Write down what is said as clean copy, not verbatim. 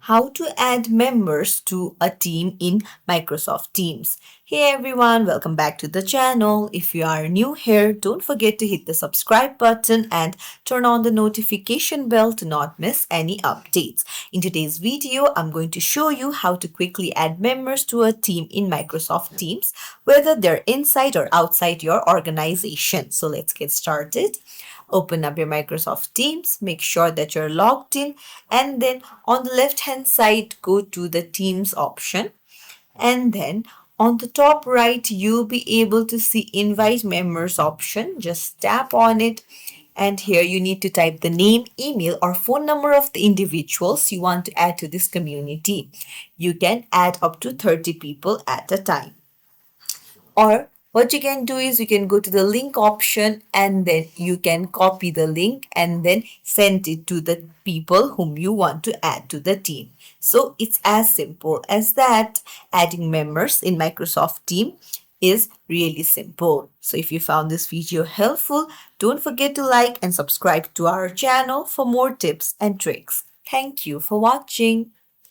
how to add members to a team in Microsoft Teams. Hey everyone, welcome back to the channel. If you are new here, don't forget to hit the subscribe button and turn on the notification bell to not miss any updates. In today's video, I'm going to show you how to quickly add members to a team in Microsoft Teams, whether they're inside or outside your organization. So let's get started. Open up your Microsoft Teams, make sure that you're logged in, and then on the left hand side, go to the Teams option. And then on the top right, you'll be able to see Invite Members option. Just tap on it. And here you need to type the name, email, or phone number of the individuals you want to add to this community. You can add up to 30 people at a time. Or what you can do is you can go to the link option and then you can copy the link and then send it to the people whom you want to add to the team. So it's as simple as that. Adding members in Microsoft Team is really simple. So if you found this video helpful, don't forget to like and subscribe to our channel for more tips and tricks. Thank you for watching.